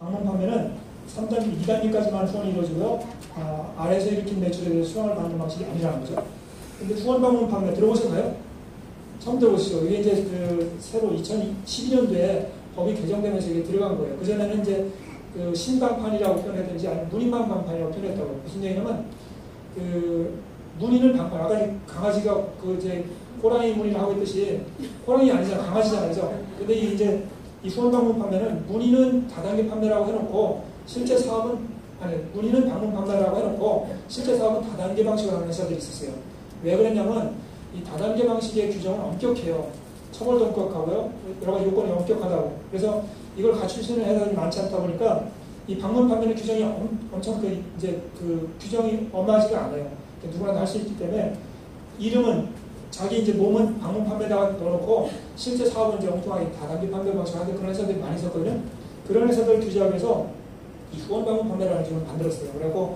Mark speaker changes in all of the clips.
Speaker 1: 방문 판매는 3단계, 2단계까지만 후원이 이루어지고요. 아래에서 일으킨 매출에 대해서 수당을 받는 방식이 아니라는 거죠. 근데 후원 방문 판매 들어보셨나요? 처음 들어보시죠. 이게 이제 그 새로 2012년도에 법이 개정되면서 이게 들어간 거예요. 그전에는 이제 그 신방판이라고 표현했든지 아니면 문인만 방판이라고 표현했다고. 무슨 얘기냐면 그 문인은 방판. 아까 강아지가 그 이제 호랑이 문인을 하고 있듯이 호랑이 아니잖아. 강아지잖아요. 근데 이제 이 후원 방문 판매는 문인은 다단계 판매라고 해놓고 실제 사업은 아니 문인은 방문 판매라고 해놓고 실제 사업은 다단계 방식으로 하는 회사들이 있었어요. 왜 그랬냐면 이 다단계 방식의 규정은 엄격해요. 처벌도 엄격하고요. 여러 가지 요건이 엄격하다고. 그래서 이걸 갖추시는 회사들이 많지 않다 보니까 이 방문 판매는 규정이 엄청 그 규정이 엄하지가 않아요. 누구나 다 할 수 있기 때문에 이름은 자기 이제 몸은 방문 판매에다가 넣어놓고 실제 사업은 이제 엉뚱하게 다단계 판매 방식으로 하는 그런 회사들이 많이 있었거든요. 그런 회사들 규제하기 위해서 이 후원 방문 판매라는 기준을 만들었어요. 그래서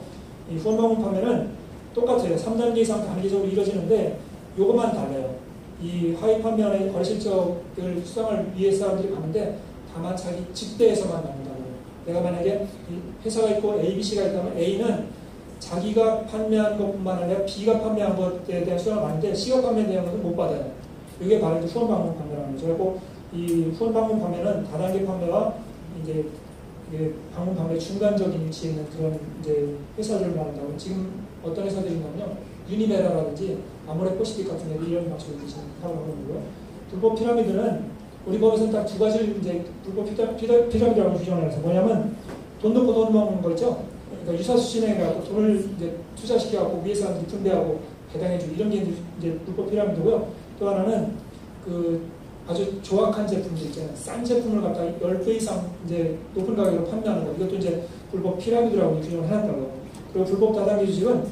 Speaker 1: 이 후원 방문 판매는 똑같아요. 3단계 이상 단계적으로 이루어지는데 요것만 달라요. 이 하위 판매원의 거래 실적을 수당을 위해 사람들이 받는데 다만 자기 직대에서만 받는다고. 내가 만약에 회사가 있고 A, B, C가 있다면 A는 자기가 판매한 것뿐만 아니라 B가 판매한 것에 대한 수당을 받는데 C가 판매에 대한 것은 못 받아요. 이게 바로 이제 후원 방문 판매라는 거죠. 그리고 이 후원 방문 판매는 다단계 판매와 이제 방문 판매 중간적인 위치에 있는 그런 이제 회사들을 말한다고. 지금 어떤 회사들이 있냐면요. 유니베라라든지 아모레포시픽 같은 애들이 이런 방식으로 하고 하는 거고요. 불법 피라미드는 우리 법에서는 딱 두 가지를 이제 불법 피라미드라고 규정을 해서 뭐냐면 돈 넣고 돈 먹는 거 있죠. 그러니까 유사수신해갖고 돈을 이제 투자시켜갖고 위에 사람들이 분배하고 배당해주고 이런 게 이제 불법 피라미드고요. 또 하나는 그 아주 조악한 제품들 있잖아요. 싼 제품을 갖다 10배 이상 이제 높은 가격으로 판매하는 거. 이것도 이제 불법 피라미드라고 규정을 해놨다고요. 그리고 불법 다단계 주식은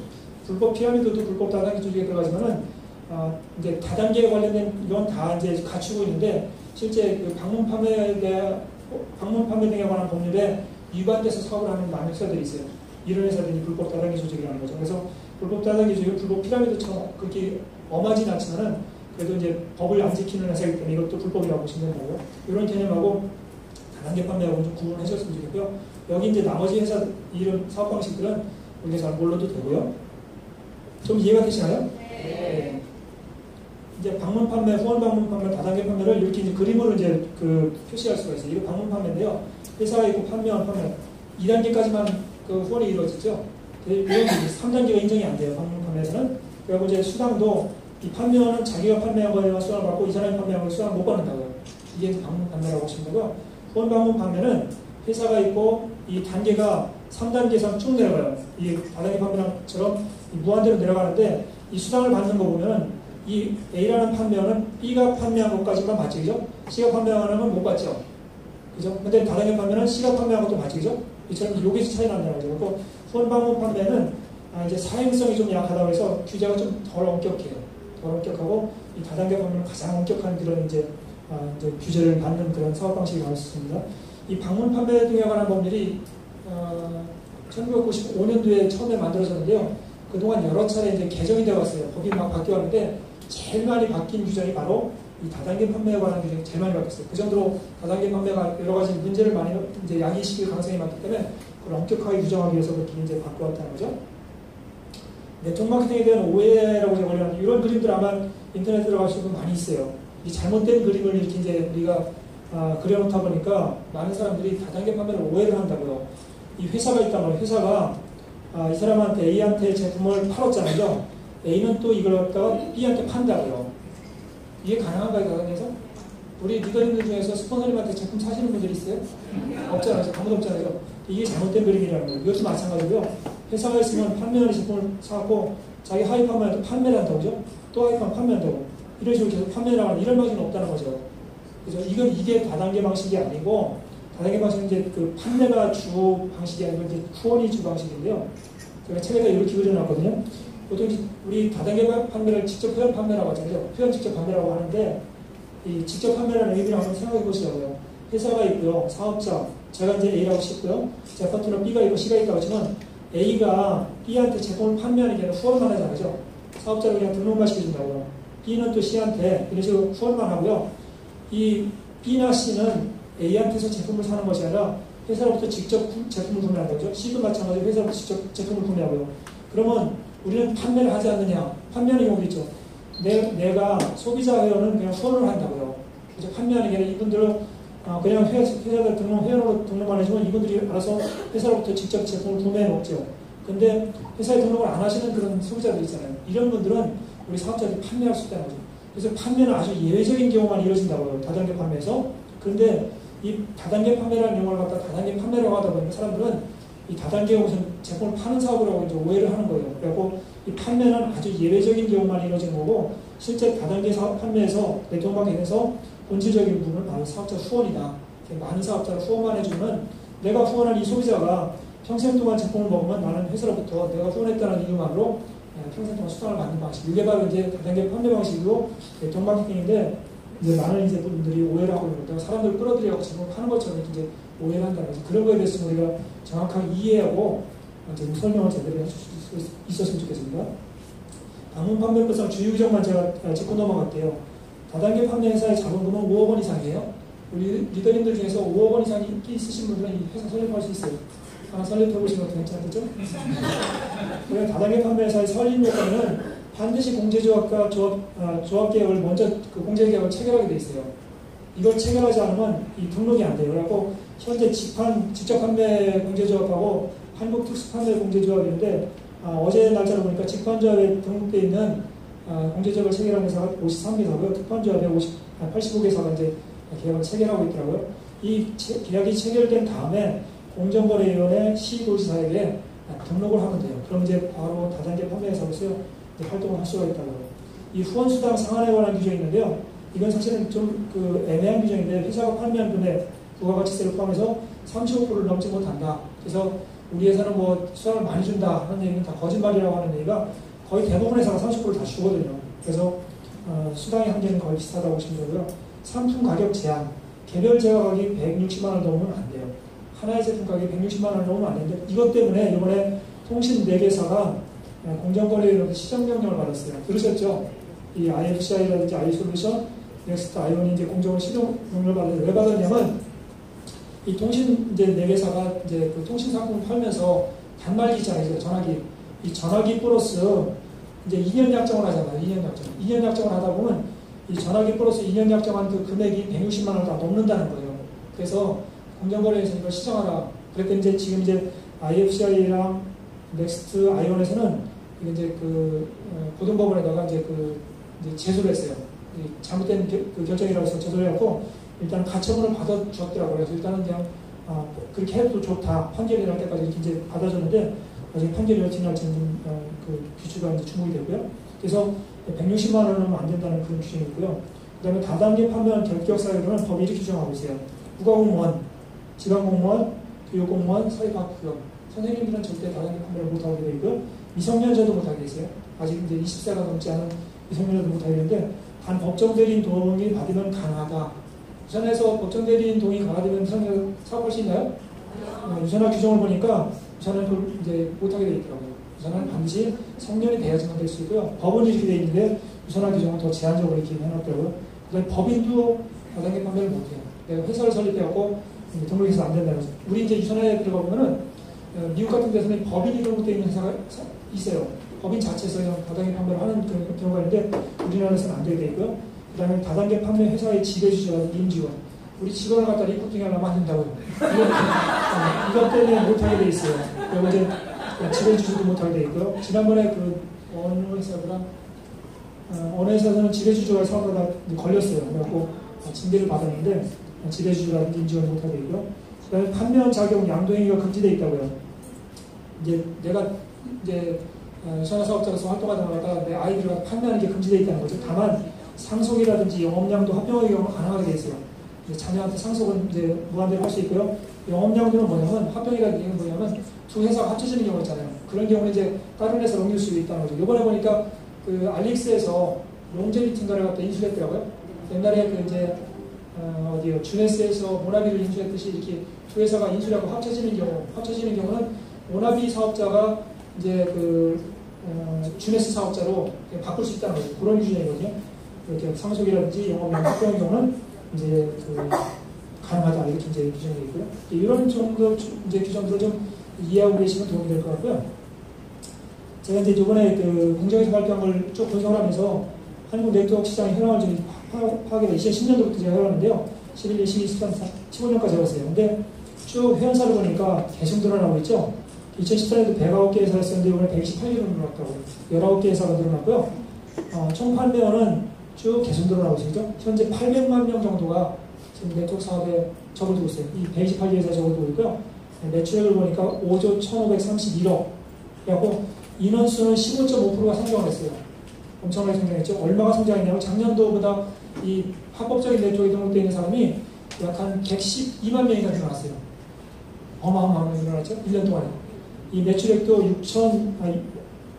Speaker 1: 불법 피라미드도 불법 다단계 주식에 들어가지만은 이제 다단계에 관련된 이건 다 이제 갖추고 있는데 실제 그 방문 판매 등에 관한 법률에 위반돼서 사업을 하는 많은 회사들이 있어요. 이런 회사들이 불법 다단계 조직이라는 거죠. 그래서 불법 다단계 조직은 불법 피라미드처럼 그렇게 엄하진 않지만은 그래도 이제 법을 안 지키는 회사이기 때문에 이것도 불법이라고 보시면 된다고요. 이런 개념하고 다단계 판매하고 좀 구분을 해줬으면 좋겠고요. 여기 이제 나머지 회사 이런 사업 방식들은 우리가 잘 몰라도 되고요. 좀 이해가 되시나요? 네. 이제 방문 판매, 후원 방문 판매, 다단계 판매를 이렇게 이제 그림으로 이제 그 표시할 수가 있어요. 이거 방문 판매인데요. 회사가 있고 판매원 판매 2단계까지만 그 후원이 이루어지죠. 이런 3단계가 인정이 안 돼요. 방문 판매에서는. 그리고 이제 수당도 이 판매원은 자기가 판매한 거에만 수당을 받고 이 사람이 판매한 거에 수당을 못 받는다고요. 이게 이제 방문 판매라고 보시면 되고요. 후원 방문 판매는 회사가 있고 이 단계가 3단계 이상 쭉 내려가요. 이 다단계 판매처럼 무한대로 내려가는데 이 수당을 받는 거 보면 이 A라는 판매원은 B가 판매한 것까지만 받지, 그죠? C가 판매한 거는 못 받죠. 그죠? 근데 다단계 판매는 C가 판매한 것도 받지, 그죠? 이처럼 여기서 차이 난다는 거죠. 그리고 후원 방문 판매는 이제 사행성이 좀 약하다고 해서 규제가 좀 덜 엄격해요. 덜 엄격하고 이 다단계 판매는 가장 엄격한 그런 이제 규제를 받는 그런 사업 방식이 나올 수 있습니다. 이 방문 판매 등에 관한 법률이 1995년도에 처음에 만들어졌는데요. 그동안 여러 차례 이제 개정이 되어 왔어요. 법이 막 바뀌었는데 제일 많이 바뀐 규정이 바로 이 다단계 판매에 관한 규정이 제일 많이 바뀌었어요. 그 정도로 다단계 판매가 여러 가지 문제를 많이 이제 야기시킬 가능성이 많기 때문에 그걸 엄격하게 규정하기 위해서 그렇게 이제 바꿔왔다는 거죠. 네트워크 마케팅에 대한 오해라고 생각하면 이런 그림들 아마 인터넷에 들어가시는 분 많이 있어요. 이 잘못된 그림을 이렇게 이제 우리가 그려놓다 보니까 많은 사람들이 다단계 판매를 오해를 한다고요. 이 회사가 있다면 회사가 이 사람한테 A한테 제품을 팔았잖아요. A는 또 이걸 갖다가 B한테 판다고요. 이게 가능한가요, 다단계에서? 우리 리더님들 중에서 스폰서님한테 제품 사시는 분들이 있어요? 없잖아요. 아무도 없잖아요. 이게 잘못된 그림이라는 거예요. 이것도 마찬가지고요. 회사가 있으면 판매하는 제품을 사고 자기 하위 판매한테 판매를 한다고 그죠? 또 하위 판매한다고. 이런 식으로 계속 판매를 하는 이런 방식은 없다는 거죠. 그래서 이게 다단계 방식이 아니고 다단계 방식은 이제 그 판매가 주 방식이 아니고 이제 후원이 주 방식인데요. 제가 책에다 이렇게 그려놨거든요. 보통 우리 다단계 판매를 직접 회원 판매라고 하잖아요. 회원 직접 판매라고 하는데 이 직접 판매라는 의미를 한번 생각해 보시라고요. 회사가 있고요. 사업자, 제가 이제 A라고 쳤고요. 제 파트너 B가 있고 C가 있다고 하지만 A가 B한테 제품을 판매하는 게 아니라 후원만 하잖아요. 사업자를 그냥 등록만 시켜준다고요. B는 또 C한테 이런 식으로 후원만 하고요. 이 B나 C는 A한테서 제품을 사는 것이 아니라 회사로부터 직접 제품을 구매하는 거죠. C도 마찬가지로 회사로부터 직접 제품을 구매하고요. 그러면 우리는 판매를 하지 않느냐? 판매하는 경우도 있죠. 내가 소비자 회원은 그냥 후원을 한다고요. 그래서 판매하는 게 아니라 이분들은 그냥 회사들 회원으로 등록만 해주면 이분들이 알아서 회사로부터 직접 제품을 구매해 먹죠. 근데 회사에 등록을 안 하시는 그런 소비자들 있잖아요. 이런 분들은 우리 사업자들이 판매할 수 있다는 거죠. 그래서 판매는 아주 예외적인 경우만 이루어진다고요. 다단계 판매에서. 그런데 이 다단계 판매라는 용어를 갖다 다단계 판매라고 하다 보니까 사람들은 이 다단계가 무슨 제품을 파는 사업이라고 이제 오해를 하는 거예요. 그래서 이 판매는 아주 예외적인 경우만 이루어지는 거고 실제 다단계 사업 판매에서 네트워크 마케팅에서 본질적인 부분은 바로 사업자 후원이다. 많은 사업자를 후원만 해주면 내가 후원한 이 소비자가 평생 동안 제품을 먹으면 나는 회사로부터 내가 후원했다는 이유만으로 평생 동안 수당을 받는 방식. 이게 바로 이제 다단계 판매 방식이고 네트워크 마케팅인데 이제 많은 이제 분들이 오해를 하고 있는데 사람들을 끌어들여서 제품을 파는 것처럼 이제 오해를 한다는 거죠. 그런 거에 대해서 우리가 정확하게 이해하고 설명을 제대로 해줄 수 있었으면 좋겠습니다. 방문 판매법상 주요 규정만 제가 짚고 넘어갈게요. 다단계 판매 회사의 자본금은 5억 원 이상이에요. 우리 리더님들 중에서 5억 원 이상 인기 있으신 분들은 이 회사 설립할 수 있어요. 하나 설립해보시면 괜찮겠죠? 그래서 다단계 판매 회사의 설립 요건은 반드시 공제조합과 조합계약을 먼저 그 공제계약을 체결하게 돼 있어요. 이걸 체결하지 않으면 이 등록이 안 돼요. 그래서 현재 직접 판매 공제조합하고 한국특수판매 공제조합인데 어제 날짜를 보니까 직판조합에 등록되어 있는 공제조합을 체결하는 회사가 53개사고요. 특판조합에 85개사가 이제 계약을 체결하고 있더라고요. 이 계약이 체결된 다음에 공정거래위원회 시도지사에게 등록을 하면 돼요. 그럼 이제 바로 다단계 판매회사로서 활동을 할 수가 있다고요. 이 후원수당 상한에 관한 규정이 있는데요. 이건 사실은 좀 그 애매한 규정인데 회사가 판매한 금액 부가가치세를 포함해서 35%를 넘지 못한다. 그래서 우리 회사는 뭐 수당을 많이 준다 하는 얘기는 다 거짓말이라고 하는 얘기가 거의 대부분 회사가 30%를 다 주거든요. 그래서 수당의 한계는 거의 비슷하다고 보시면 되고요. 상품 가격 제한, 개별 제가 가격이 160만 원 넘으면 안 돼요. 하나의 제품 가격이 160만 원 넘으면 안 되는데 이것 때문에 이번에 통신 4개사가 공정거래위원회 시정명령을 받았어요. 들으셨죠? 이 IFCI라든지 아이솔루션, 넥스트, 아이온이 이제 공정을 시정명령을 받았는데 왜 받았냐면 이 통신 이제 4개사가 이제 그 통신 상품을 팔면서 단말기 있잖아요. 전화기. 이 전화기 플러스 이제 2년 약정을 하잖아요. 2년 약정. 2년 약정을 하다 보면 이 전화기 플러스 2년 약정한 그 금액이 160만 원을 다 넘는다는 거예요. 그래서 공정거래에서 이걸 시정하라. 그랬더니 이제 지금 이제 IFCI랑 넥스트 아이온에서는 이제 그 고등법원에다가 이제 이제 제소를 했어요. 잘못된 그 결정이라고 해서 제소를 해갖고 일단 가처분을 받아주었더라고요. 그래서 일단은 그냥 그렇게 해도 좋다. 판결이 날 때까지 이렇게 이제 받아줬는데 나중에 판결이 어찌 날지는 그 규칙가 이제 주목이 되고요. 그래서 160만 원은 안 된다는 그런 규정이 있고요. 그 다음에 다단계 판매한 결격사유로는 법이 이렇게 규정하고 있어요. 국가공무원, 지방공무원, 교육공무원, 사회과학기업 선생님들은 절대 다단계 판매를 못하게 되어 있고요. 미성년자도 못하게 있어요. 아직 이제 20세가 넘지 않은 미성년자도 못하게 되는데 단 법정대리인 동의 받으면 가능하다. 유산에서 법정대리인 동의 가능하면 미성년자 사업할 수 있나요? 유산화 규정을 보니까 유산은 그걸 이제 못하게 되어 있더라고요. 유산은 반드시 성년이 돼야지만 될 수 있고요. 법은 이렇게 되어 있는데 유산화 규정은 더 제한적으로 이렇게 해놨더라고요. 그다음에 법인도 다단계 판매를 못해요. 내가 회사를 설립해갖고 등록해서 안 된다는 거죠. 우리 이제 유산화에 들어가 보면은 미국 같은 데서는 법인이 등록되어 있는 회사가 있어요. 법인 자체에서 그냥 다단계 판매를 하는 그런 경우가 있는데 우리나라에서는 안 되게 돼 있고요. 그 다음에 다단계 판매 회사의 지배주주가 임직원. 우리 직원을 갖다 리포팅 하려면 안 된다고요. 이것 때문에 못하게 돼 있어요. 그리고 이제 지배주주도 못하게 돼 있고요. 지난번에 그 어느 회사더라? 어느 회사에서는 지배주주가 사업하다 걸렸어요. 그래갖고 징계를 받았는데 지배주주라든지 임직원이 못하게 돼 있고요. 그 다음에 판매원 자격 양도행위가 금지되어 있다고요. 이제 내가 이제 유산화사업자로서 활동하다가 내 아이들과 판매하는 게 금지되어 있다는 거죠. 다만 상속이라든지 영업량도 합병의 경우 가능하게 되어 있어요. 자녀한테 상속은 이제 무한대로 할 수 있고요. 영업량도는 뭐냐면 합병이라는 얘기는 뭐냐면 두 회사가 합쳐지는 경우 있잖아요. 그런 경우는 이제 다른 회사로 옮길 수 있다는 거죠. 이번에 보니까 그 알릭스에서 롱제비티인가를 갖다 인수했더라고요. 옛날에 그 이제 어디요 주네스에서 모나비를 인수했듯이 이렇게 두 회사가 인수하고 합쳐지는 경우는 모나비 사업자가 이제 그 주네스 사업자로 바꿀 수 있다는 거죠. 그런 규정이거든요. 이렇게 상속이라든지 영업량 합병의 경우는 이제 그 가능하다 이렇게 이제 규정되어 있고요. 이런 정도 이제 규정들을 좀 이해하고 계시면 도움이 될 것 같고요. 제가 이제 이번에 그 공정에서 발표한 걸 쭉 분석을 하면서 한국 네트워크 시장의 현황을 좀 파악해 2010년도부터 제가 해왔는데요. 11년, 12년, 15년까지 해왔어요. 근데 쭉 회원사를 보니까 계속 늘어나고 있죠. 2014년도 109개 회사였었는데 이번에 128개로 늘어났다고요. 19개 회사가 늘어났고요. 총 판매원은 쭉 계속 늘어나고 있죠. 현재 800만 명 정도가 지금 네트워크 사업에 접어들고 있어요. 이 128개 회사에 접어들고 있고요. 매출액을 보니까 5조 1,531억. 그래갖고 인원수는 15.5%가 성장을 했어요. 엄청나게 성장했죠. 얼마가 성장했냐면 작년도보다 이 합법적인 네트워크에 등록되어 있는 사람이 약 한 112만 명이나 늘어났어요. 어마어마하게 늘어났죠. 1년 동안에. 이 매출액도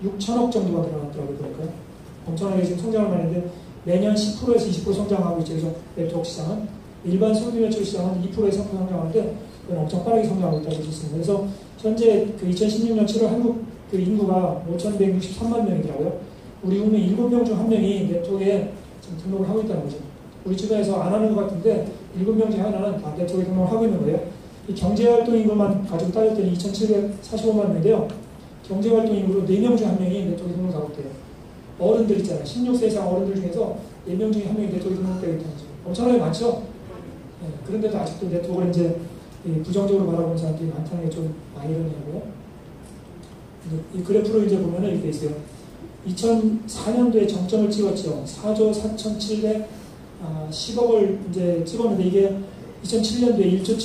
Speaker 1: 6천억 정도가 늘어났더라고요. 그러니까 엄청나게 지금 성장을 많이 했는데 매년 10%에서 20% 성장하고 있죠. 그래서 네트워크 시장은 일반 소비 매출 시장은 2%에서 성장하는데 그건 엄청 빠르게 성장하고 있다고 볼 수 있습니다. 그래서 현재 그 2016년 7월 한국 그 인구가 5,163만 명이더라고요. 우리 국민 7명 중 1명이 네트워크에 지금 등록을 하고 있다는 거죠. 우리 주변에서 안 하는 것 같은데 7명 중 하나는 다 네트워크에 등록을 하고 있는 거예요. 이 경제활동 인구만 가지고 따졌더니 2,745만 명인데요. 경제활동 인구로 4명 중 1명이 네트워크에 등록을 하고 있대요. 어른들 있잖아요. 16세 이상 어른들 중에서 4명 중에 1명이 네트워크에 등록되어 있다는 거죠. 엄청나게 많죠? 네, 그런데도 아직도 네트워크를 이제 부정적으로 바라보는 사람들이 많다는 게 좀 아이러니하고요. 이 그래프로 이제 보면은 이렇게 있어요. 2004년도에 정점을 찍었죠. 4조 4,710억을 이제 찍었는데 이게 2007년도에 1조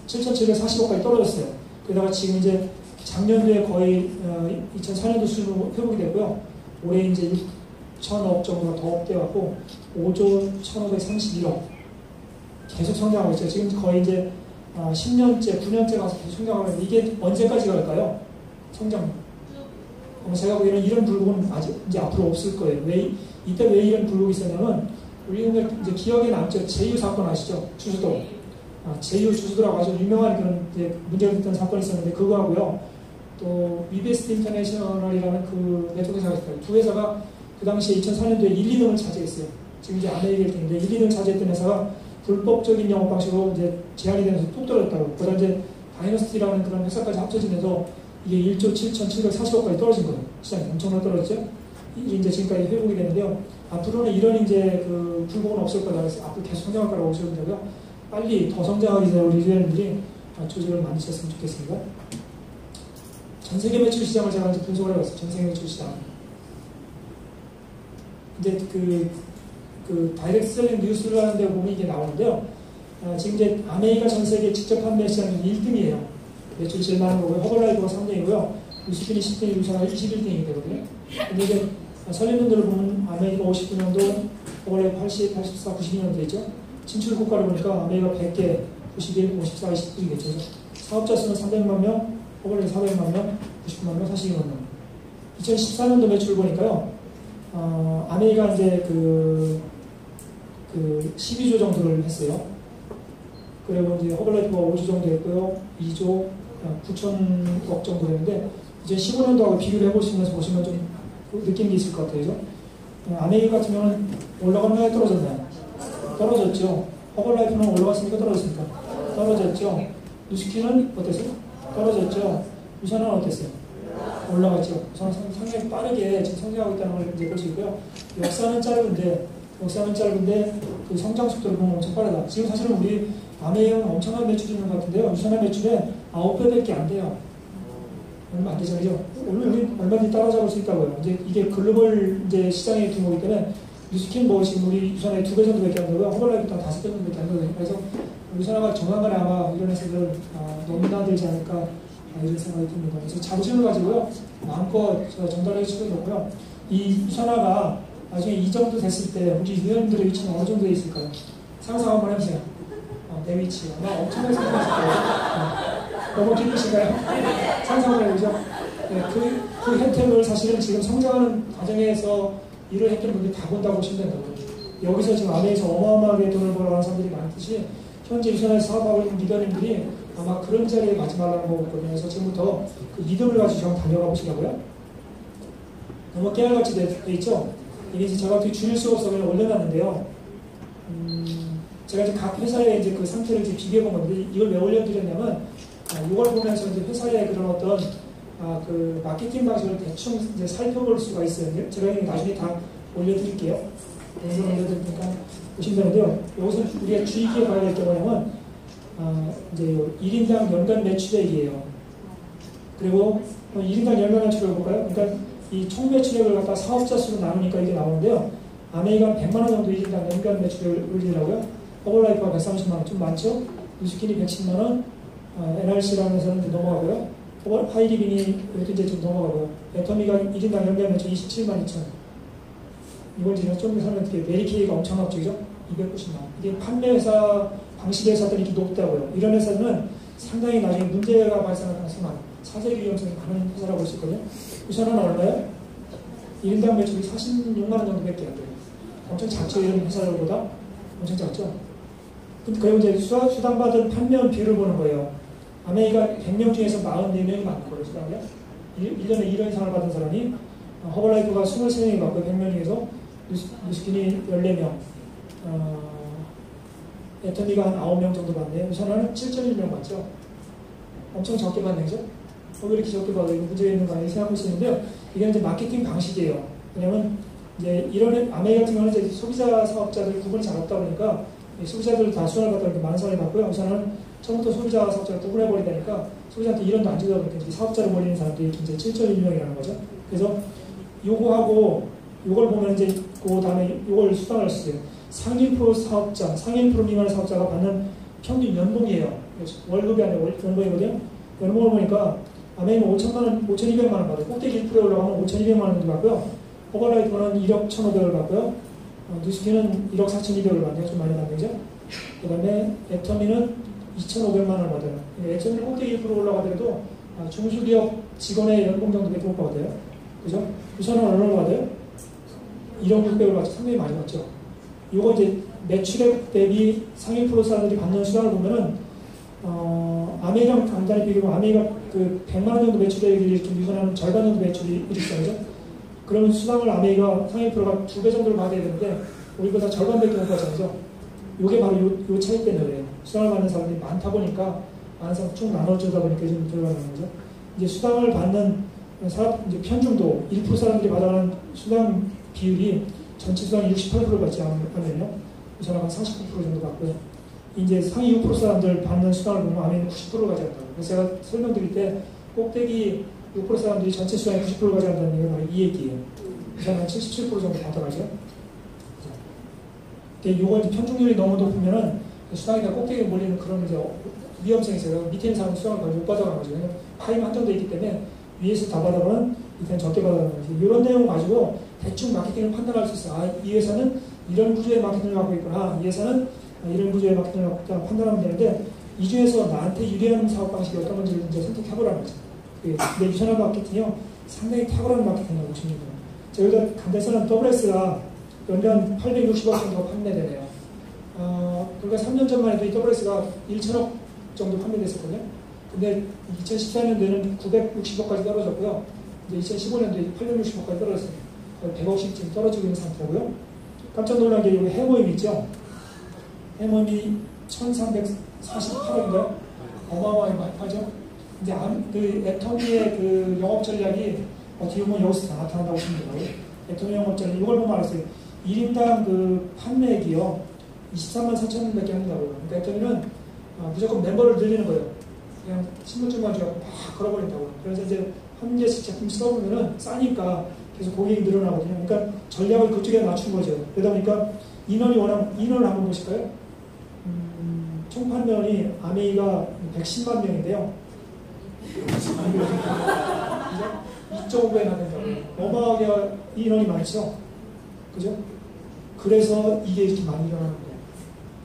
Speaker 1: 7,740억까지 떨어졌어요. 그러다가 지금 이제 작년도에 거의 2004년도 수준으로 회복이 됐고요. 올해 이제 6천억 정도가 더 업돼갖고 5조 1,531억 계속 성장하고 있죠. 지금 거의 이제 10년째, 9년째 가서 계속 성장하고 있는데 이게 언제까지 갈까요? 성장. 제가 보기에는 이런 불복은 아직 이제 앞으로 없을 거예요. 이때 왜 이런 불복이 있었냐면 우리는 이제 기억에 남죠. 제유 사건 아시죠? 주수도. 제유 주수도라고 아주 유명한 그런 이제 문제가 됐던 사건이 있었는데 그거하고요. 또 위베스트 인터내셔널이라는 그 네트워크 회사가 있어요. 두 회사가 그 당시에 2004년도에 1, 2등을 차지했어요. 지금 이제 아메리카에 있는데 1, 2등 차지했던 회사가 불법적인 영업 방식으로 이제 제한이 되면서 뚝 떨어졌다고. 그러다 이제 다이너스티라는 그런 회사까지 합쳐지면서 이게 1조 7,740억까지 떨어진 거예요. 시장이 엄청나게 떨어졌죠. 이게 이제 지금까지 회복이 되는데요. 앞으로는 이런 이제 그 불복은 없을 거다. 그래서 앞으로 계속 성장할 거라고 보시면 되고요. 빨리 더 성장하기 전에 우리 유엔들이 조직을 만드셨으면 좋겠습니다. 전 세계 매출 시장을 제가 이제 분석을 해봤어요. 전 세계 매출 시장. 이제 그 다이렉트 셀링 뉴스를 하는데 보면 이게 나오는데요. 지금 이제 아메리카 전 세계 직접 판매 시장이 1등이에요. 매출 제일 많은 거고요. 허벌라이브가 3등이고요. 루시핀이 10등이고 루샤가 21등이 되거든요. 근데 이제 설립년도를 보면 아메리카 59년도, 허벌라이브 80, 84, 92년도 있죠. 진출 국가를 보니까 아메리카 100개, 91, 54, 29이겠죠. 사업자 수는 300만 명, 허벌라이브 400만 명, 99만 명, 42만 명. 2014년도 매출을 보니까요. 아메리카 이제 그 12조 정도를 했어요. 그리고 이제 허벌라이브가 5조 정도 했고요. 2조 9천억 정도 되는데 이제 15년도하고 비교를 해보시면서 보시면 좀 느낀 게 있을 것 같아요. 아메리카 같은 경우는 올라갔나요? 떨어졌나요? 떨어졌죠. 허벌라이브는 올라갔으니까 떨어졌습니까? 떨어졌죠. 누스키는 어땠어요? 떨어졌죠. 유산은 어땠어요? 올라갔죠. 우선 상당히 빠르게 지금 성장하고 있다는 걸 이제 볼 수 있고요. 역사는 짧은데 그 성장 속도를 보면 엄청 빠르다. 지금 사실은 우리 아메이는 엄청난 매출이 있는 것 같은데요. 유산의 매출에 9배밖에 안 돼요. 얼마 안 되죠, 그죠? 우리 얼마든지 따라잡을 수 있다고요. 이제 이게 글로벌 이제 시장의 규모이기 때문에 뉴스킨 뭐 지금 우리 유산의 2배 정도밖에 안 되고요. 허벌라이브도 5배 정도밖에 안 되거든요. 그래서 유산화가 조만간에 아마 이런 회사들 넘나들지 않을까 이런 생각이 듭니다. 그래서 자부심을 가지고요. 마음껏 전달해 주시면 좋고요. 이 유산화가 나중에 이 정도 됐을 때 우리 유연들의 위치는 어느 정도에 있을까요? 상상 한번 해보세요. 내 위치 아마 엄청나게 생각하실 거예요. 너무 기쁘신가요? 상상을 해보죠. 네, 그 혜택을 사실은 지금 성장하는 과정에서 일을 했던 분들이 다 본다고 보시면 된다고요. 여기서 지금 아메에서 어마어마하게 돈을 벌어가는 사람들이 많듯이 현재 유산에서 사업하고 있는 리더님들이 아마 그런 자리에 가지 말라는 거거든요. 그래서 지금부터 그 믿음을 가지고 한번 달려가 보시라고요. 너무 깨알같이 돼 있죠? 이게 이제 제가 어떻게 줄일 수가 없어 그냥 올려놨는데요. 제가 이제 각 회사의 이제 그 상태를 이제 비교해 본 건데, 이걸 왜 올려드렸냐면, 이걸 보면서 이제 회사의 그런 어떤 그 마케팅 방식을 대충 이제 살펴볼 수가 있어요. 제가 나중에 다 올려드릴게요. 그래서 올려드리니까 보시면 되는데요. 여기서 우리가 주의 기억해야 될 게 뭐냐면, 이제 1인당 연간 매출액이에요. 그리고 1인당 연간 매출액을 볼까요? 그러니까 이 총 매출액을 갖다 사업자 수로 나누니까 이게 나오는데요. 아메이가 100만원 정도 1인당 연간 매출액을 올리더라고요. 허벌라이프가 130만원, 좀 많죠? 뉴스킨이 110만원, NRC라는 회사는 넘어가고요. 하이리빙이 이것도 이제 좀 넘어가고요. 애터미가 1인당 연간 매출 27만 2천. 이건 제가 좀 설명드릴게요. 메리케이가 엄청 합적이죠? 290만원. 이게 판매회사, 방식 회사들이 이렇게 높다고요. 이런 회사는 상당히 나중에 문제가 발생할 가능성이 많아요. 사재기 위험성이 많은 회사라고 볼 수 있거든요. 우선은 얼마예요? 1인당 매출이 46만원 정도밖에 안 돼요. 엄청 작죠? 이런 회사들보다? 엄청 작죠? 그리고 이제 수당받은 판매원 비율을 보는 거예요. 아메이가 100명 중에서 44명이 많은 거예요, 수당이요. 1년에 1원 이상을 받은 사람이, 허벌라이프가 23명이 받고 100명 중에서 뉴스킨이 14명, 애터미가 한 9명 정도 받네요. 우선은 7.1명 받죠. 엄청 적게 받는 거죠. 왜 이렇게 적게 받아요? 이거 문제가 있는 거 아니에요? 생각할 수 있는데요. 이게 이제 마케팅 방식이에요. 왜냐면 이제 이런 아메이 같은 경우는 이제 소비자 사업자들 구분이 잘 없다 보니까 소비자들 다 수당을 받다 보니까 많은 사람이 받고요. 우선은 처음부터 소비자 사업자를 구분해버리다니까 소비자한테 1원도 안 주다 보니까 사업자를 벌이는 사람들이 이제 7.1명이라는 거죠. 그래서 요거하고 요걸 보면 이제 그 다음에 요걸 수당을 쓰세요. 상위 프로 사업자, 상위 프로 미만의 사업자가 받는 평균 연봉이에요. 월급이 아니라 연봉이거든요. 연봉을 보니까 아메이는 5,200만 원 받아요. 꼭대기 1%에 올라가면 5,200만 원 정도 받고요. 허벌라이프는 1억 1,500을 받고요. 뉴스킨은 1억 4,200을 받네요. 좀 많이 받네요. 그 다음에 애터미는 2,500만 원을 받아요. 애터미는 꼭대기 1% 올라가더라도 중소기업 직원의 연봉 정도밖에 못 받아요. 그죠? 우선은 얼마를 받아요? 1억 600을 받죠. 상당히 많이 받죠. 요거 이제 매출액 대비 상위 프로 사람들이 받는 수당을 보면은 아메이랑 간단히 비교하면 아메이가 그 100만 원 정도 매출액이 이렇게 유선하는 절반 정도 매출이 이렇게 되죠. 그러면 수당을 아메이가 상위 프로가 2배 정도를 받아야 되는데 우리보다 절반밖에 못 받잖아요. 요게 바로 요 차이 때문에 그래요. 수당을 받는 사람들이 많다 보니까 많은 사람 쭉 나눠주다 보니까 좀 들어가는 거죠. 이제 수당을 받는 사람 이제 편중도 1% 사람들이 받아가는 수당 비율이 전체 수당 68% 받지 않으면요. 우선 한 49% 정도 받고요. 이제 상위 6% 사람들 받는 수당을 보면 아메이는 90%를 가져간다고. 그래서 제가 설명드릴 때 꼭대기 6% 사람들이 전체 수당의 90%를 가져간다는 얘기가 바로 이 얘기예요. 우선 한 77% 정도 받아가죠. 요거 이제 편중률이 너무 높으면은 수당이 다 꼭대기에 몰리는 그런 이제 위험성이 있어요. 밑에 있는 사람은 수당을 거의 못 받아가는 거죠. 왜냐면 파이가 한정되어 있기 때문에 위에서 다 받아가면 밑에는 적게 받아가는 거죠. 이런 내용 가지고 대충 마케팅을 판단할 수 있어요. 이 회사는 이런 구조의 마케팅을 갖고 있구나. 이 회사는 이런 구조의 마케팅을 갖고 있구나 판단하면 되는데 이 중에서 나한테 유리한 사업 방식이 어떤 건지 이제 선택해보라는 거죠. 근데 유선화 마케팅이요. 상당히 탁월한 마케팅이라고 보시면 돼요. 저희가 간대서는 WS가 연간 860억 정도 판매되네요. 그러니까 3년 전만 해도 이 WS가 1천억 정도 판매됐었거든요. 근데 2014년도에는 960억까지 떨어졌고요. 이제 2015년도에 860억까지 떨어졌어요. 100억씩 지금 떨어지고 있는 상태고요. 깜짝 놀란 게 여기 해모임 있죠? 해모임이 1348억인가요? 어마어마하게 많이 팔죠? 이제 그 애터미의 그 영업 전략이 어떻게 보면 여기서 다 나타난다고 보시면 돼요. 애터미 영업 전략, 이걸 보면 알았어요. 1인당 그 판매액이요. 23만 4천 원밖에 안 된다고요. 그러니까 애터미는 무조건 멤버를 늘리는 거예요. 그냥 신분증만 주고 막 걸어버린다고요. 그래서 이제 한 개씩 제품 써보면은 싸니까 계속 고객이 늘어나거든요. 그러니까 전략을 그쪽에 맞춘 거죠. 그러다 보니까 인원을 한번 보실까요? 총 판매원이 아메이가 110만 명인데요. 2.5배나 된다고요. 어마어마하게 인원이 많죠. 그죠? 그래서 이게 이렇게 많이 일어나는 거예요.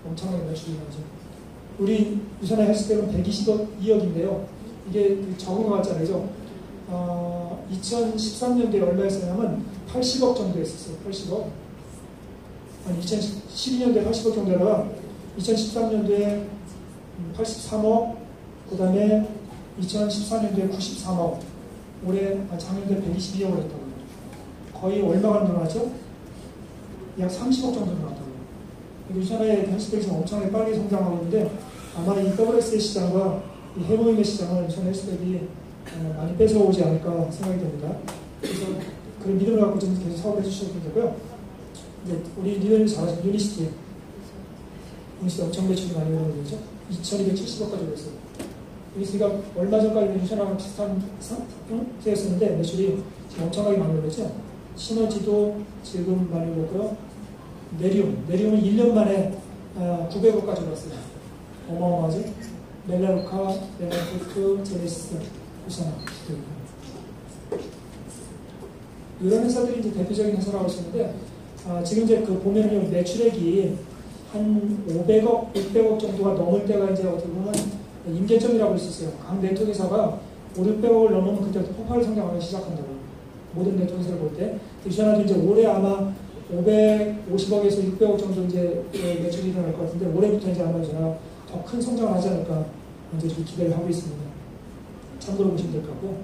Speaker 1: 엄청나게 매출이 나죠. 우리 유선화 헬스케어는 122억인데요. 이게 적은 것 같잖아요. 2013년도에 얼마였었냐면 80억 정도 했었어요. 80억. 아니 2012년도에 80억 정도다가 2013년도에 83억, 그 다음에 2014년도에 93억, 올해 작년도에 122억을 했다고요. 거의 얼마가 늘어났죠? 약 30억 정도 늘어났다고요. 유산의 헬스텍이 엄청나게 빨리 성장하고 있는데 아마 이 WS의 시장과 이 해모임의 시장을 유산 헬스텍이 많이 뺏어오지 않을까 생각이 됩니다. 그래서 그런 믿음을 갖고 좀 계속 사업을 해주셔도 되고요. 이제 우리 리더님 잘하시는 유니시티 엄청 매출이 많이 오르는 거죠. 2270억까지 올랐어요. 유니시티가 얼마 전까지는 유산하고 비슷한 상태였었는데 매출이 지금 엄청나게 많이 올랐죠. 시너지도 지금 많이 올랐고요. 네리움은 1년 만에 900억까지 올랐어요. 어마어마하죠. 멜라루카, 멜라루크, 제네시스, 유산하 이런 회사들이 이제 대표적인 회사라고 하시는데 지금 이제 그 보면은 매출액이 한 500억, 600억 정도가 넘을 때가 이제 어떻게 보면 임계점이라고 할 수 있어요. 각 네트워크 회사가 5, 600억을 넘으면 그때부터 폭발 성장하기 시작한다고. 모든 네트워크 회사를 볼 때. 유산하도 이제 올해 아마 550억에서 600억 정도 이제 매출이 일어날 것 같은데 올해부터 이제 아마 더 큰 성장을 하지 않을까 이제 좀 기대를 하고 있습니다. 참고로 보시면 될 것 같고요.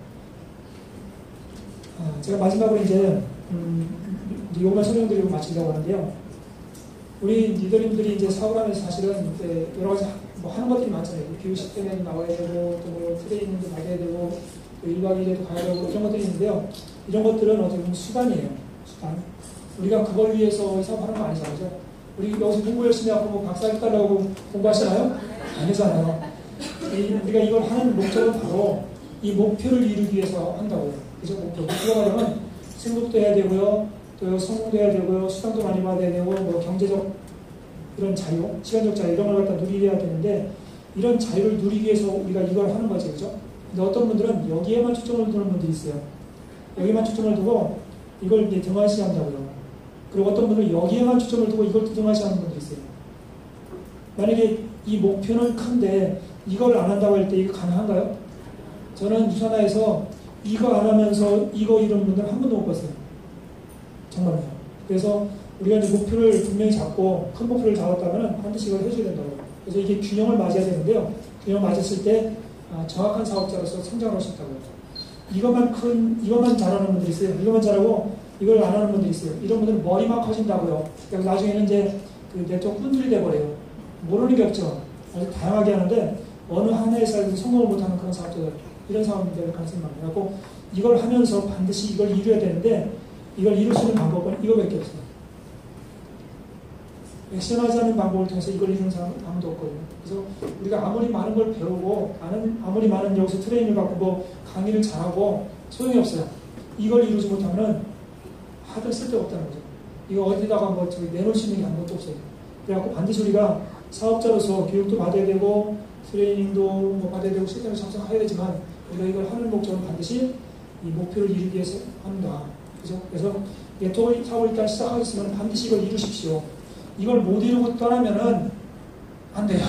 Speaker 1: 제가 마지막으로 이제 이것만 설명드리고 마치려고 하는데요. 우리 리더님들이 이제 사업을 하면서 사실은 이제 여러 가지 뭐 하는 것들이 많잖아요. 교육 시스템에 나와야 되고 또 뭐 트레이닝도 받아야 되고 또 1박 2일에도 가야 되고 이런 것들이 있는데요. 이런 것들은 어떻게 보면 수단이에요. 수단. 우리가 그걸 위해서 사업하는 거 아니잖아요. 우리 여기서 공부 열심히 하고 뭐 박사 해달라고 공부하시나요? 아니잖아요. 우리가 이걸 하는 목적은 바로 이 목표를 이루기 위해서 한다고요. 그죠? 목표가 되면 승급도 해야 되고요. 또 성공도 해야 되고요. 수당도 많이 받아야 되고 뭐 경제적 이런 자유, 시간적 자유 이런 걸 갖다 누리게 해야 되는데 이런 자유를 누리기 위해서 우리가 이걸 하는 거죠. 그죠? 근데 어떤 분들은 여기에만 초점을 두는 분들이 있어요. 여기만 초점을 두고 이걸 이제 등한시 한다고요. 그리고 어떤 분들은 여기에만 초점을 두고 이걸 등한시 하는 분들이 있어요. 만약에 이 목표는 큰데 이걸 안 한다고 할 때 이거 가능한가요? 저는 유산하에서 이거 안 하면서 이거 이런 분들 한 번도 못 봤어요. 정말요. 그래서 우리가 이제 목표를 분명히 잡고 큰 목표를 잡았다면 반드시 이걸 해줘야 된다고. 그래서 이게 균형을 맞아야 되는데요. 균형을 맞았을 때 정확한 사업자로서 성장을 할 수 있다고요. 이것만 잘하는 분들이 있어요. 이것만 잘하고 이걸 안 하는 분들이 있어요. 이런 분들은 머리만 커진다고요. 그래서 나중에는 이제 그 네트워크 분들이 돼버려요. 모르는 게 없죠. 아주 다양하게 하는데 어느 하나의 사업에서 성공을 못하는 그런 사업자들 이런 사업들 가능성이 많아요. 그래서 이걸 하면서 반드시 이걸 이루어야 되는데 이걸 이룰 수 있는 방법은 이거밖에 없어요. 액션하지 않는 방법을 통해서 이걸 이루는 사람은 아무도 없거든요. 그래서 우리가 아무리 많은 걸 배우고 아무리 많은 여기서 트레이닝을 받고 뭐 강의를 잘하고 소용이 없어요. 이걸 이루지 못하면 하든 쓸데가 없다는 거죠. 이거 어디다가 뭐 저기 내놓을 수 있는 게 아무것도 없어요. 그래갖고 반드시 우리가 사업자로서 교육도 받아야 되고 트레이닝도 뭐 받아야 되고 실전을 작성해야 되지만 우리가 이걸 하는 목적은 반드시 이 목표를 이루기 위해서 한다. 그죠? 그래서 네트워크 사업을 일단 시작하셨으면 반드시 이걸 이루십시오. 이걸 못 이루고 떠나면은 안 돼요.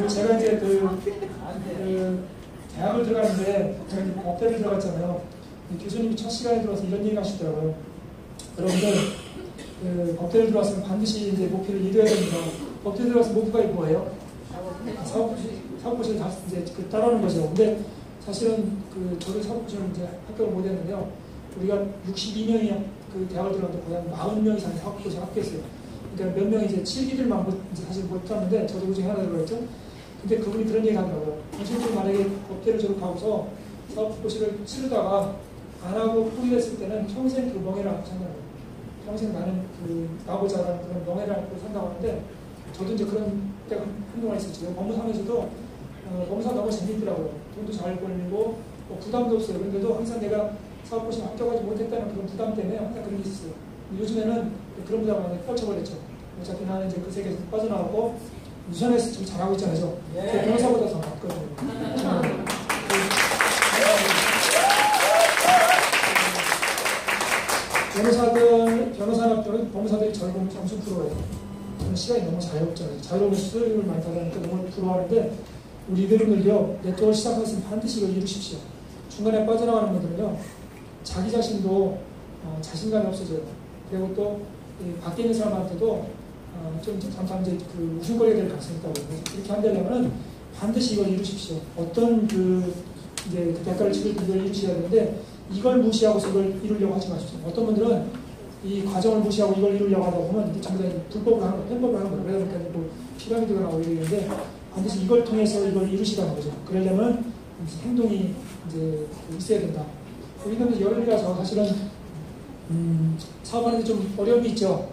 Speaker 1: 제가 이제 대학을 들어갔는데 제가 이제 법대를 들어갔잖아요. 교수님이 첫 시간에 들어와서 이런 얘기 하시더라고요. 여러분들 법대를 들어왔으면 반드시 이제 목표를 이루어야 됩니다. 법대 들어가서 목표가 뭐예요? 사업고시를 다 이제 따라오는 거죠. 근데 사실은 저도 사업고시를 이제 합격을 못 했는데요. 우리가 62명이 그 대학을 들어갔는데 거의 한 40명 이상이 사업고시를 합격했어요. 그러니까 몇 명이 이제 7기들만 이제 사실 못했는데 저도 그중에 하나 들어갔죠. 근데 그분이 그런 얘기 하더라고요. 실제로 만약에 법대를 졸업하고서 사업고시를 치르다가 안 하고 포기했을 때는 평생 그 멍해를 안고 산다는 거예요. 평생 나는 나고자라는 그런 멍해를 안고 산다고 하는데 저도 이제 그런 때가 한동안 있었죠. 법무사면서도 법무사 너무 재밌더라고요. 돈도 잘 벌리고 뭐 부담도 없어요. 그런데도 항상 내가 사업고시 합격하지 못했다는 그런 부담 때문에 항상 그런 게 있었어요. 요즘에는 그런 부담을 많이 펼쳐버렸죠. 어차피 나는 이제 그 세계에서 빠져나왔고 유선에서 지금 잘하고 있잖아요. 제 변호사보다 더 낫거든요. 변호사나 법무사들이 저를 보면 엄청 부러워해요. 저는 시간이 너무 자유롭잖아요. 자유로운 수요일을 많이 받으니까 너무 부러워하는데 우리 리더분들요, 네트워크를 시작했으면 반드시 이걸 이루십시오. 중간에 빠져나가는 분들은요, 자기 자신도 자신감이 없어져요. 그리고 또 밖에 있는 사람한테도 좀 잠깐 이제 웃음거리가 될 가능성이 있다고. 그렇게 안 되려면 반드시 이걸 이루십시오. 어떤 이제 대가를 치를 때 이걸 이루셔야 되는데 이걸 무시하고서 이걸 이루려고 하지 마십시오. 어떤 분들은 이 과정을 무시하고 이걸 이루려고 하다 보면 이게 전부 다 불법을 하는 거예요. 편법을 하는 거예요. 그러다 보니까 또 피라미드가 나오고 이러는데 반드시 이걸 통해서 이걸 이루시라는 거죠. 그러려면 행동이 이제 있어야 된다. 우리는 여름이라서 사실은 사업하는데 좀 어려움이 있죠.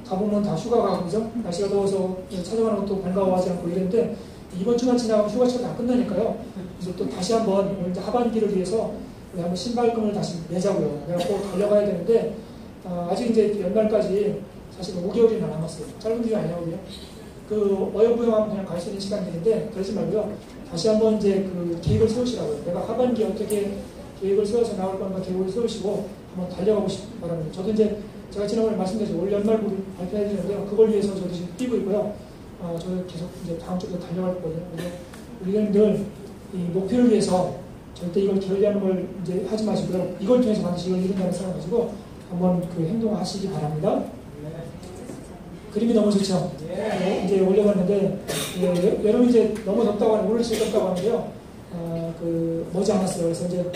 Speaker 1: 가보면 다 휴가가 그죠? 날씨가 더워서 찾아가는 것도 반가워하지 않고 이랬는데 이번 주만 지나가면 휴가철이 다 끝나니까요. 그래서 또 다시 한번 이제 하반기를 위해서 우리 한번 신발금을 다시 내자고요. 내가 꼭 달려가야 되는데 아직 이제 연말까지 사실 5개월이나 남았어요. 짧은 기간 아니거든요. 그 어여부영하면 그냥 갈 수 있는 시간들인데 그러지 말고요. 다시 한번 이제 그 계획을 세우시라고요. 내가 하반기에 어떻게 계획을 세워서 나올 건가 계획을 세우시고 한번 달려가고 싶은 바랍니다. 저도 이제 제가 지난번에 말씀드렸죠. 올 연말 발표해야 되는데요. 그걸 위해서 저도 지금 뛰고 있고요. 저는 계속 이제 다음 주부터 달려갈 거거든요. 그래서 우리는 늘 이 목표를 위해서 절대 이걸 게을리하는 걸 이제 하지 마시고요. 이걸 통해서 반드시 이걸 이룬다는 생각 가지고 한번 그 행동하시기 바랍니다. 그림이 너무 좋죠? 이제 올려봤는데 여름이 이제 너무 덥다고 하는 오늘 제일 덥다고 하는데요. 그 머지 않았어요. 그래서 이제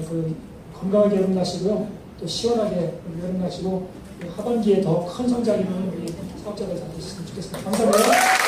Speaker 1: 그 건강하게 여름 나시고요. 또 시원하게 여름 나시고 하반기에 더 큰 성장이 있는 우리 사업자들 잘 되셨으면 좋겠습니다. 감사합니다.